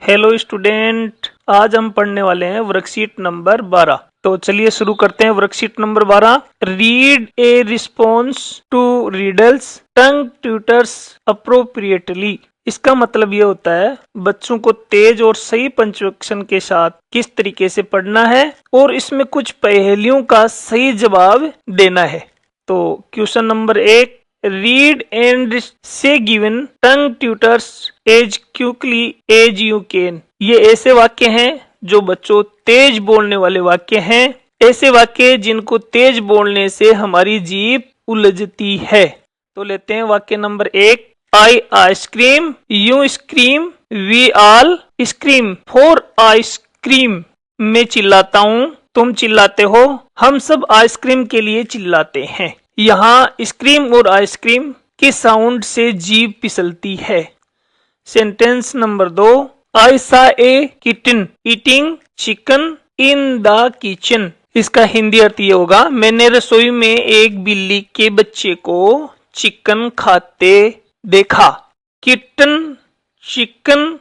Hello student, आज हम पढ़ने वाले हैं वर्कशीट नंबर 12। तो चलिए शुरू करते हैं। Worksheet number 12, read a response to riddles tongue twisters appropriately. इसका मतलब ये होता है बच्चों को तेज और सही पंक्चुएशन के साथ किस तरीके से पढ़ना है और इसमें कुछ पहेलियों का सही जवाब देना है। तो question number 1, read and say given tongue twisters as quickly as you can. ये ऐसे वाक्य हैं जो बच्चों तेज बोलने वाले वाक्य हैं, ऐसे वाक्य जिनको तेज बोलने से हमारी जीभ उलझती है। तो लेते हैं वाक्य नंबर 1, I ice cream, you scream, we all scream for ice cream. मैं चिल्लाता हूँ, तुम चिल्लाते हो, हम सब आइसक्रीम के लिए चिल्लाते हैं। यहाँ स्क्रीम और आइसक्रीम के साउंड से जीभ फिसलती है। Sentence number 2, I saw a kitten eating chicken in the kitchen. इसका हिंदी अर्थ ये होगा, मैंने रसोई में एक बिल्ली के बच्चे को चिकन खाते देखा। किटन, चिकन,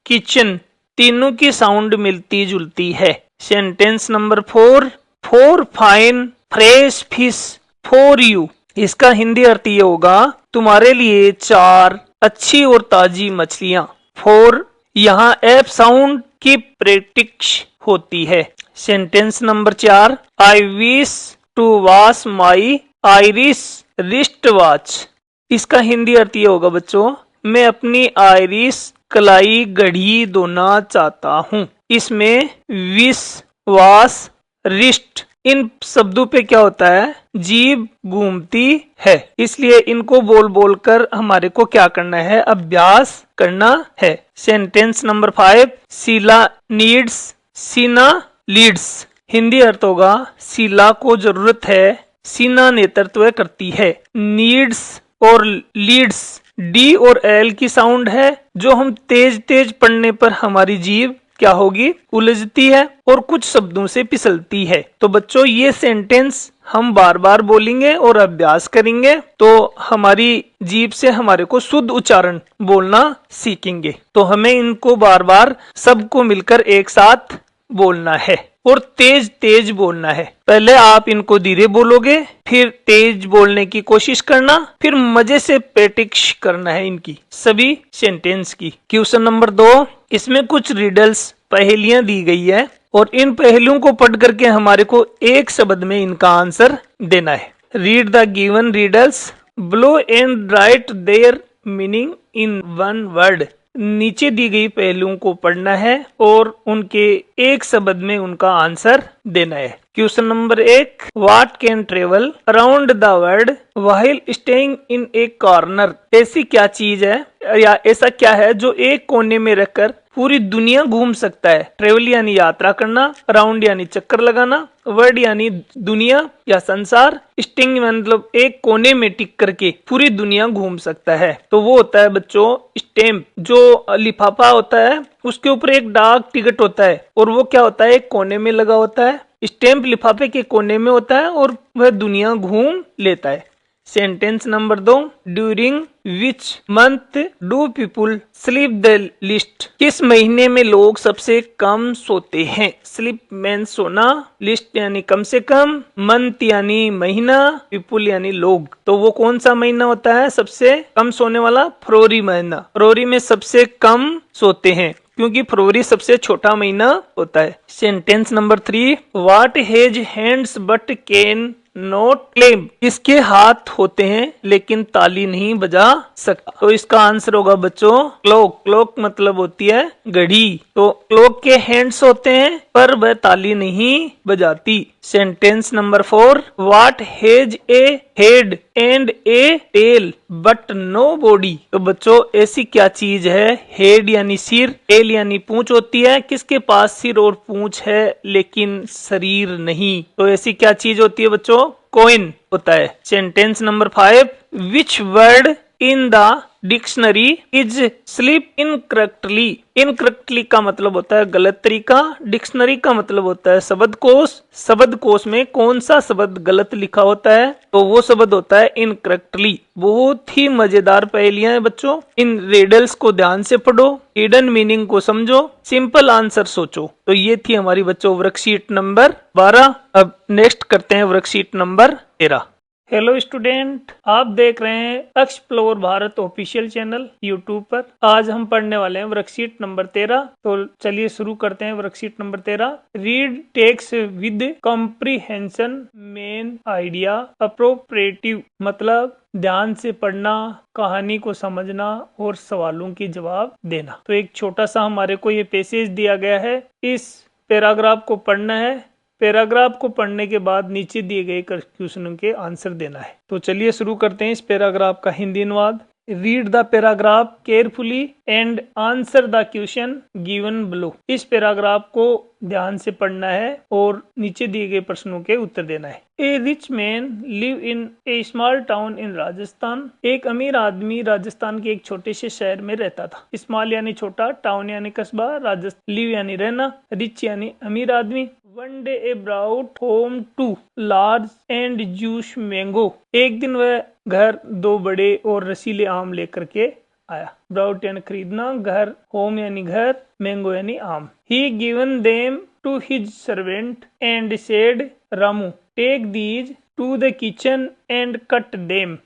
किचन तीनों की साउंड मिलती जुलती है। Sentence number 4, four fine fresh fish for you. इसका हिंदी अर्थ ये होगा, तुम्हारे लिए 4 अच्छी और ताजी मछलियां। फॉर यहाँ एफ साउंड की प्रैक्टिस होती है। Sentence number 4, I wish to wash my Irish wrist watch. इसका हिंदी अर्थ ये होगा बच्चों, मैं अपनी आयरिश कलाई घड़ी धोना चाहता हूँ। इसमें विश, वॉश, रिस्ट इन शब्दों पे क्या होता है, जीभ घूमती है, इसलिए इनको बोल बोल कर हमारे को क्या करना है, अभ्यास करना है। सेंटेंस नंबर 5, शीला नीड्स सीना लीड्स। हिंदी अर्थ होगा, शीला को जरूरत है, सीना नेतृत्व करती है। नीड्स और लीड्स डी और एल की साउंड है, जो हम तेज तेज पढ़ने पर हमारी जीभ क्या होगी, उलझती है और कुछ शब्दों से फिसलती है। तो बच्चों ये सेंटेंस हम बार बार बोलेंगे और अभ्यास करेंगे तो हमारी जीभ से हमारे को शुद्ध उच्चारण बोलना सीखेंगे। तो हमें इनको बार बार सबको मिलकर एक साथ बोलना है और तेज तेज बोलना है। पहले आप इनको धीरे बोलोगे, फिर तेज बोलने की कोशिश करना, फिर मजे से प्रैक्टिस करना है इनकी सभी सेंटेंस की। क्वेश्चन नंबर 2, इसमें कुछ रिडल्स पहेलियां दी गई है और इन पहेलियों को पढ़ करके हमारे को एक शब्द में इनका आंसर देना है। Read the given riddles below and right there meaning in one word. नीचे दी गई पहलुओं को पढ़ना है और उनके एक शब्द में उनका आंसर देना है। Question number 1, what can travel around the world while staying in A corner. ऐसी क्या चीज है या ऐसा क्या है जो एक कोने में रखकर पूरी दुनिया घूम सकता है। ट्रेवल यानी यात्रा करना, अराउंड यानी चक्कर लगाना, वर्ल्ड यानी दुनिया या संसार, स्टिंग मतलब एक कोने में टिक करके पूरी दुनिया घूम सकता है। तो वो होता है बच्चों स्टैम्प, जो लिफाफा होता है उसके ऊपर एक डाक टिकट होता है और वो क्या होता है, एक कोने में लगा होता है। स्टैम्प लिफाफे के कोने में होता है और वह दुनिया घूम लेता है। Sentence number 2, during which month do people sleep the list. किस महीने में लोग सबसे कम सोते हैं। स्लीप मीन सोना, लिस्ट यानी कम से कम, मंथ यानी महीना, पीपुल यानी लोग। तो वो कौन सा महीना होता है सबसे कम सोने वाला, फरवरी महीना। फरवरी में सबसे कम सोते हैं क्योंकि फरवरी सबसे छोटा महीना होता है। Sentence number 3, what has hands but can note claim. इसके हाथ होते हैं लेकिन ताली नहीं बजा सकता। तो इसका आंसर होगा बच्चों क्लॉक। क्लॉक मतलब होती है घड़ी। तो क्लॉक के हैंड्स होते हैं पर वह ताली नहीं बजाती। Sentence number 4, what has a head and a tail but no body. तो बच्चों ऐसी क्या चीज है, हेड यानी सिर, टेल यानी पूंछ होती है, किसके पास सिर और पूंछ है लेकिन शरीर नहीं। तो ऐसी क्या चीज होती है बच्चों, कॉइन होता है। Sentence number 5, which word in the dictionary is slip incorrectly. Incorrectly का मतलब होता है गलत तरीका, डिक्शनरी का मतलब होता है शब्दकोश। शब्दकोश में कौन सा शब्द गलत लिखा होता है तो वो शब्द होता है इनकरेक्टली। बहुत ही मजेदार पहेलियां हैं बच्चों, इन रिडल्स को ध्यान से पढ़ो, हिडन मीनिंग को समझो, सिंपल आंसर सोचो। तो ये थी हमारी बच्चों वर्कशीट नंबर 12। अब नेक्स्ट करते हैं वर्कशीट नंबर 13। हेलो स्टूडेंट, आप देख रहे हैं explore Bharat official channel YouTube पर। आज हम पढ़ने वाले हैं वर्कशीट नंबर 13। तो चलिए शुरू करते हैं worksheet number 13। Read texts with comprehension main idea appropriately, मतलब ध्यान से पढ़ना, कहानी को समझना और सवालों के जवाब देना। तो एक छोटा सा हमारे को ये पैसेज दिया गया है, इस पैराग्राफ को पढ़ना है। पैराग्राफ को पढ़ने के बाद नीचे दिए गए क्वेश्चन के आंसर देना है। तो चलिए शुरू करते हैं इस पैराग्राफ का हिंदी अनुवाद। Read the paragraph carefully and answer the question given below. इस पैराग्राफ को ध्यान से पढ़ना है और नीचे दिए गए प्रश्नों के उत्तर देना है। A rich man live in a small town in Rajasthan. एक अमीर आदमी राजस्थान के एक छोटे से शहर में रहता था। स्मॉल यानी छोटा, टाउन यानी कस्बा, राजस्थान, लिव यानी रहना, रिच यानी अमीर आदमी। One day a brought home two large and juice mango. एक दिन वह घर दो बड़े और रसीले आम लेकर के आया। ब्राउट यानी खरीदना, घर, होम यानी घर, मैंगो यानी आम। He given them to his servant and said Ramu take these to the kitchen and cut them.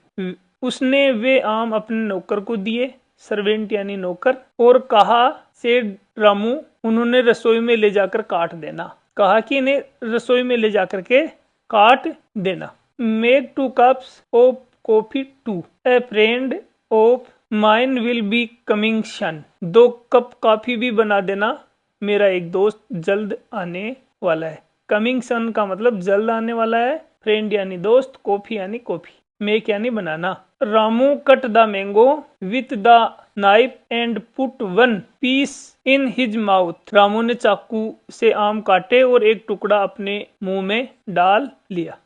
उसने वे आम अपने नौकर को दिए, सर्वेंट यानी नौकर, और कहा, सेड रामू, उन्होंने रसोई में ले जाकर काट देना। कहा कि इन्हें रसोई में ले जाकर के काट देना। Make 2 cups of coffee to a friend of mine will be coming soon. 2 cup coffee भी बना देना, मेरा एक दोस्त जल्द आने वाला है। कमिंग सन का मतलब जल्द आने वाला है, फ्रेंड यानी दोस्त, कॉफी यानी कॉफी, मेक यानी बनाना। Ramu cut the mango with the knife and put 1 piece in his mouth. Ramu ने चाकू से आम काटे और एक टुकड़ा अपने मुंह में डाल लिया।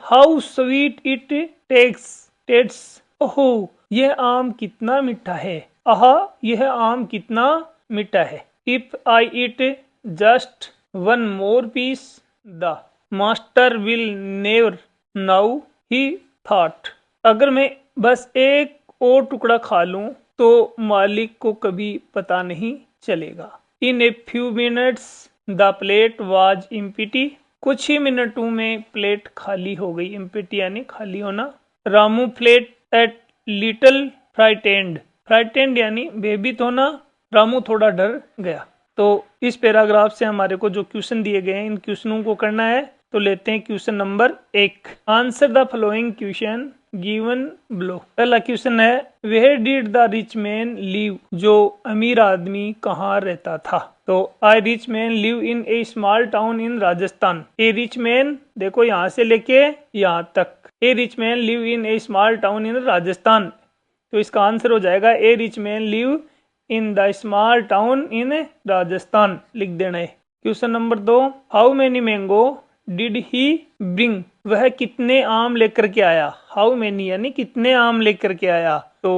How sweet it tests. ओहो, यह आम कितना मीठा है। आहा, यह आम कितना मीठा है। If I it just 1 more piece the master will never now he thought. अगर मैं बस एक और टुकड़ा खा लूं तो मालिक को कभी पता नहीं चलेगा। In a few minutes the plate was empty. कुछ ही मिनटों में प्लेट खाली हो गई। एम्प्टी यानी खाली होना। Ramu plate at little frightened. Frightened यानी भयभीत होना। रामू थोड़ा डर गया। तो इस पैराग्राफ से हमारे को जो क्वेश्चन दिए गए हैं, इन क्वेश्चनों को करना है। तो लेते हैं question number 1। Answer the following question given below. पहला क्वेश्चन है, where did the rich man live. जो अमीर आदमी कहाँ रहता था। तो I rich man live in a small town in Rajasthan. A rich man, देखो यहाँ से लेके यहाँ तक, a rich man live in a small town in Rajasthan. तो इसका आंसर हो जाएगा a rich man live in the small town in Rajasthan, लिख देना है। Question number 2, how many mango did he bring. वह कितने आम लेकर के आया। हाउ मेनी यानी कितने आम लेकर के आया। तो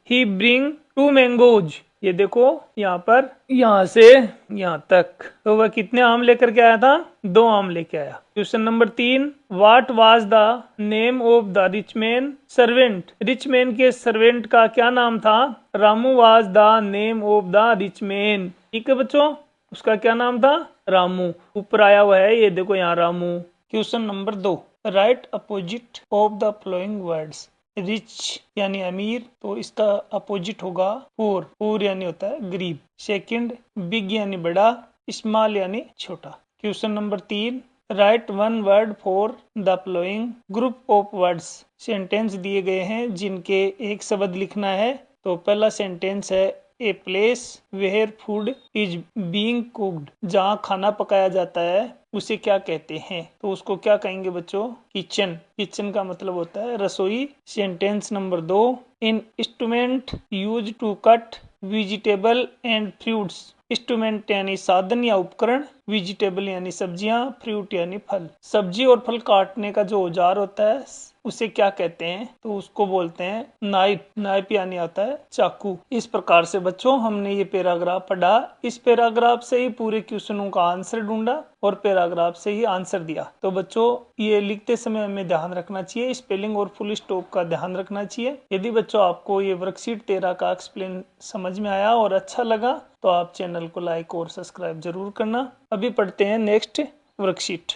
ही ब्रिंग 2 मैंगोज। ये देखो यहाँ पर, यहाँ से यहाँ तक, तो वह कितने आम लेकर के आया था, 2 आम लेके आया। Question number 3, what was the name of the rich man servant. Rich man के सर्वेंट का क्या नाम था। Ramu was the name of the rich man. ठीक है बच्चों, उसका क्या नाम था, रामू। ऊपर आया हुआ है, ये देखो यहाँ Ramu. Question number 2, right opposite of the flowing words. Rich यानी अमीर, तो इसका अपोजिट होगा पुअर। पुअर यानी होता है गरीब। सेकंड, बिग यानी बड़ा, स्मॉल यानी छोटा। Question number 3, right 1 word for the flowing group of words. Sentence दिए गए हैं जिनके एक शब्द लिखना है। तो पहला सेंटेंस है, a place where food is being cooked. जहाँ खाना पकाया जाता है उसे क्या कहते हैं। तो उसको क्या कहेंगे बच्चों, किचन। किचन का मतलब होता है रसोई। Sentence number 2, an instrument use to cut vegetable and fruits. Instrument यानी साधन या उपकरण, वेजिटेबल यानी सब्जियां, फ्रूट यानी फल। सब्जी और फल काटने का जो औजार होता है उसे क्या कहते हैं, तो उसको बोलते हैं नाइफ। नाइफ यानी आता है चाकू। इस प्रकार से बच्चों हमने ये पैराग्राफ पढ़ा। इस पैराग्राफ से ही पूरे क्वेश्चनों का आंसर ढूंढा और पैराग्राफ से ही आंसर दिया। तो बच्चों ये लिखते समय हमें ध्यान रखना चाहिए, स्पेलिंग और फुल स्टॉप का ध्यान रखना चाहिए। यदि बच्चों आपको ये वर्कशीट 13 का एक्सप्लेन समझ में आया और अच्छा लगा तो आप चैनल को लाइक और सब्सक्राइब जरूर करना। अभी पढ़ते हैं नेक्स्ट वर्कशीट।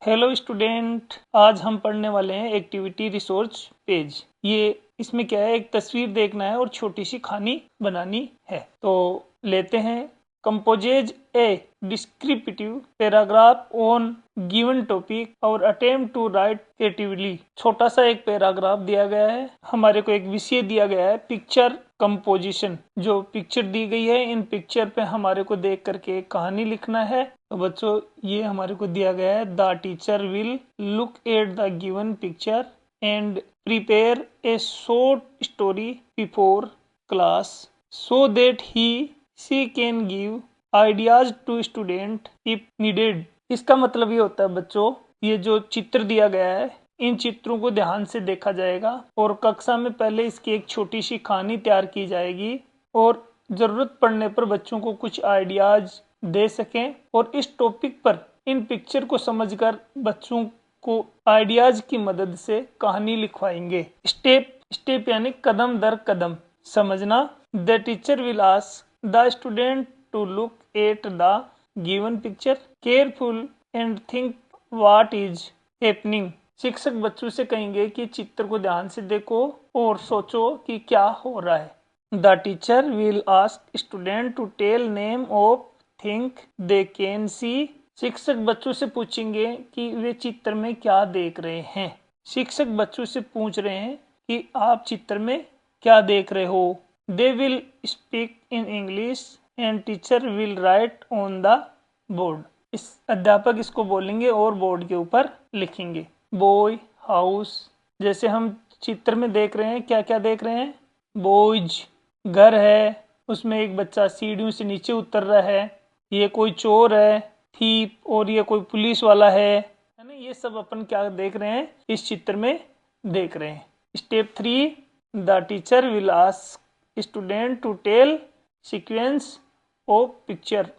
हेलो स्टूडेंट, आज हम पढ़ने वाले हैं एक्टिविटी रिसोर्स पेज। ये इसमें क्या है, एक तस्वीर देखना है और छोटी सी कहानी बनानी है। तो लेते हैं। Composes a descriptive paragraph on given topic और अटेम्प्ट टू राइट क्रिएटिवली। छोटा सा एक पैराग्राफ दिया गया है, हमारे को एक विषय दिया गया है पिक्चर कंपोजिशन। जो पिक्चर दी गई है, इन पिक्चर पे हमारे को देख करके एक कहानी लिखना है। तो बच्चों ये हमारे को दिया गया है, the teacher will look at the given picture and prepare a short story before class so that he she can give ideas to student if needed. इसका मतलब ये होता है बच्चों, ये जो चित्र दिया गया है इन चित्रों को ध्यान से देखा जाएगा और कक्षा में पहले इसकी एक छोटी सी कहानी तैयार की जाएगी और जरूरत पड़ने पर बच्चों को कुछ आइडियाज दे सकें और इस टॉपिक पर इन पिक्चर को समझकर बच्चों को आइडियाज की मदद से कहानी लिखवाएंगे। स्टेप स्टेप यानी कदम दर कदम समझना। The teacher will ask the student to look at the given picture careful and think what is happening. शिक्षक बच्चों से कहेंगे कि चित्र को ध्यान से देखो और सोचो कि क्या हो रहा है। The teacher will ask student to tell name of thing they can see. शिक्षक बच्चों से पूछेंगे कि वे चित्र में क्या देख रहे हैं। शिक्षक बच्चों से पूछ रहे हैं कि आप चित्र में क्या देख रहे हो। They will speak in English and teacher will write on the board. इस अध्यापक इसको बोलेंगे और बोर्ड के ऊपर लिखेंगे। बॉय हाउस, जैसे हम चित्र में देख रहे हैं, क्या क्या देख रहे हैं, बॉयज घर है, उसमें एक बच्चा सीढ़ियों से नीचे उतर रहा है, ये कोई चोर है थीप और ये कोई पुलिस वाला है ना। ये सब अपन क्या देख रहे हैं, इस चित्र में देख रहे हैं। Step 3, the teacher will ask student to tell sequence of picture.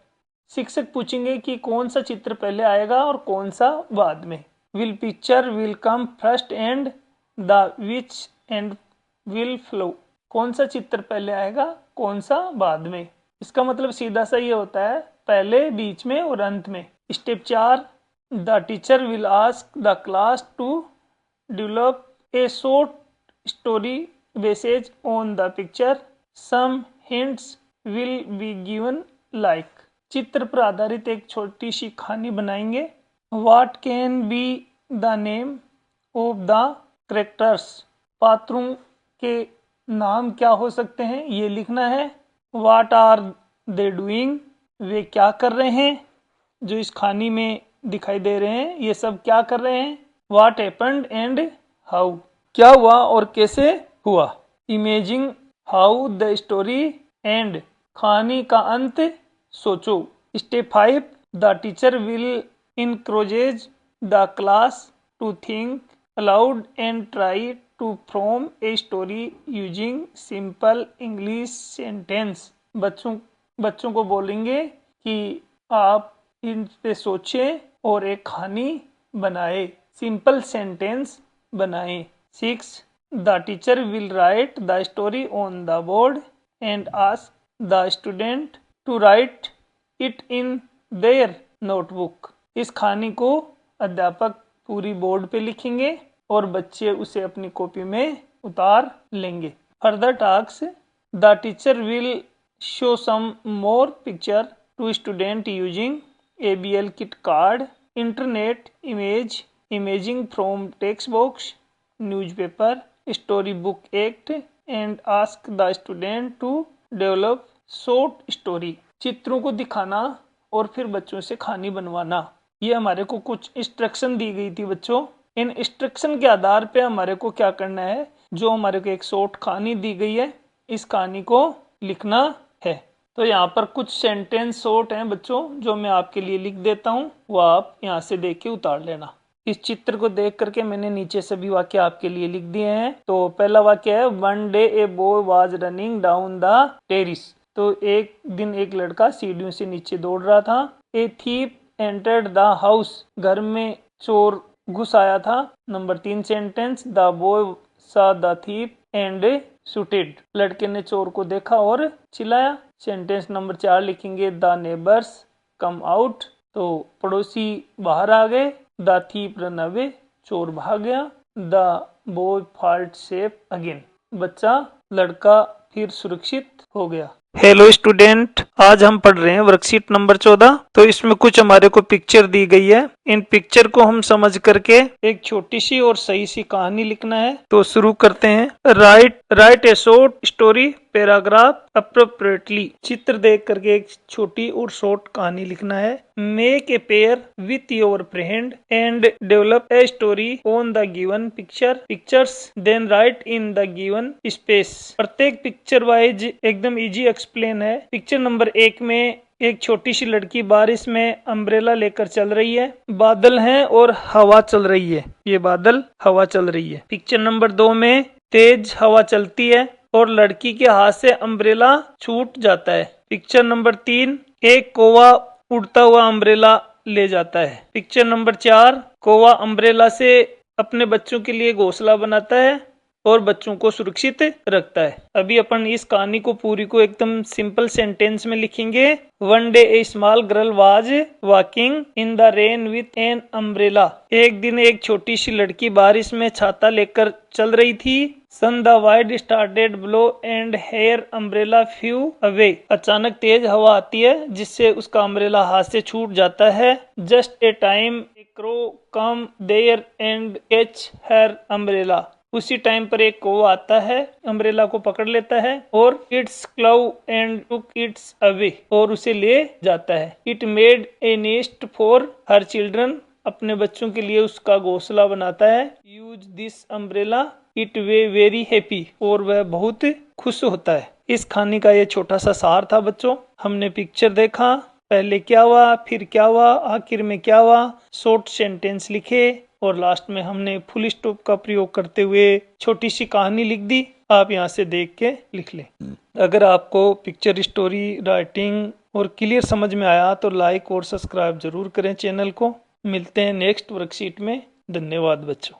शिक्षक पूछेंगे कि कौन सा चित्र पहले आएगा और कौन सा बाद में। Will picture will come first and the which and will flow. कौन सा चित्र पहले आएगा, कौन सा बाद में। इसका मतलब सीधा सा ये होता है, पहले, बीच में और अंत में। Step 4, the teacher will ask the class to develop a short story based on the picture. Some hints will be given like. चित्र पर आधारित एक छोटी सी कहानी बनाएंगे। What can be the name of the characters. पात्रों के नाम क्या हो सकते हैं, ये लिखना है। व्हाट आर दे डूइंग, वे क्या कर रहे हैं, जो इस कहानी में दिखाई दे रहे हैं ये सब क्या कर रहे हैं। व्हाट हैपेंड एंड हाउ, क्या हुआ और कैसे हुआ। Imaging how the story and, कहानी का अंत सोचो। Step 5, the teacher will encourages the class to think aloud and try to form a story using simple English sentence। बच्चों को बोलेंगे कि आप इन पे सोचें और एक कहानी बनाए, सिंपल सेंटेंस बनाएं। 6, the teacher will write the story on the board and ask the student to write it in their notebook। इस कहानी को अध्यापक पूरी बोर्ड पे लिखेंगे और बच्चे उसे अपनी कॉपी में उतार लेंगे। Further task, the teacher will show some more picture to student using ABL kit card, internet image, imaging from text box, newspaper, story book एक्ट and ask the student to develop short story. चित्रों को दिखाना और फिर बच्चों से कहानी बनवाना। ये हमारे को कुछ इंस्ट्रक्शन दी गई थी बच्चों। इन इंस्ट्रक्शन के आधार पे हमारे को क्या करना है, जो हमारे को एक शॉर्ट कहानी दी गई है, इस कहानी को लिखना है। तो यहाँ पर कुछ सेंटेंस शॉर्ट हैं बच्चों, जो मैं आपके लिए लिख देता हूँ, वो आप यहाँ से देख के उतार लेना। इस चित्र को देख करके मैंने नीचे सभी वाक्य आपके लिए लिख दिए हैं। तो पहला वाक्य है, one day a boy was running down the terrace. तो एक दिन एक लड़का सीढ़ियों से नीचे दौड़ रहा था। A thief entered the house, घर में चोर घुस आया था। नंबर 3 सेंटेंस, द बॉय सा द थीफ एंड शूटेड, लड़के ने चोर को देखा और चिल्लाया। सेंटेंस नंबर 4 लिखेंगे, द नेबर्स कम आउट, तो पड़ोसी बाहर आ गए। द थीप रन अवे, चोर भाग गया। The boy fault safe again, बच्चा लड़का फिर सुरक्षित हो गया। हेलो स्टूडेंट, आज हम पढ़ रहे हैं वर्कशीट नंबर 14। तो इसमें कुछ हमारे को पिक्चर दी गई है। इन पिक्चर को हम समझ करके एक छोटी सी और सही सी कहानी लिखना है। तो शुरू करते हैं। राइट ए शॉर्ट स्टोरी पैराग्राफ अप्रोप्रिएटली, चित्र देख करके एक छोटी और शॉर्ट कहानी लिखना है। Make a pair with your friend and develop a story on the given pictures, then write in the given space. प्रत्येक पिक्चर वाइज एकदम इजी एक्सप्लेन है। पिक्चर नंबर 1 में एक छोटी सी लड़की बारिश में अम्ब्रेला लेकर चल रही है। बादल हैं और हवा चल रही है, ये बादल हवा चल रही है। पिक्चर नंबर 2 में तेज हवा चलती है और लड़की के हाथ से अम्ब्रेला छूट जाता है। पिक्चर नंबर 3, एक कौवा उड़ता हुआ अम्ब्रेला ले जाता है। पिक्चर नंबर 4, कौवा अम्ब्रेला से अपने बच्चों के लिए घोंसला बनाता है और बच्चों को सुरक्षित रखता है। अभी अपन इस कहानी को पूरी को एकदम सिंपल सेंटेंस में लिखेंगे। One day A small girl was walking in the rain with an umbrella, एक दिन एक छोटी सी लड़की बारिश में छाता लेकर चल रही थी। Soon the wind started blow and her umbrella flew away, अचानक तेज हवा आती है जिससे उसका अम्ब्रेला हाथ से छूट जाता है। Just a time a crow come there and catch her umbrella, उसी टाइम पर एक कौवा आता है, अम्ब्रेला को पकड़ लेता है और it's Clough and took its away, और उसे ले जाता है। It made a nest for her children, अपने बच्चों के लिए उसका घोंसला बनाता है। Use this umbrella it way very happy, और वह बहुत खुश होता है। इस कहानी का ये छोटा सा सार था बच्चों। हमने पिक्चर देखा, पहले क्या हुआ, फिर क्या हुआ, आखिर में क्या हुआ, शॉर्ट सेंटेंस लिखे और लास्ट में हमने फुल स्टॉप का प्रयोग करते हुए छोटी सी कहानी लिख दी। आप यहाँ से देख के लिख लें। अगर आपको पिक्चर स्टोरी राइटिंग और क्लियर समझ में आया तो लाइक और सब्सक्राइब जरूर करें चैनल को। मिलते हैं नेक्स्ट वर्कशीट में। धन्यवाद बच्चों।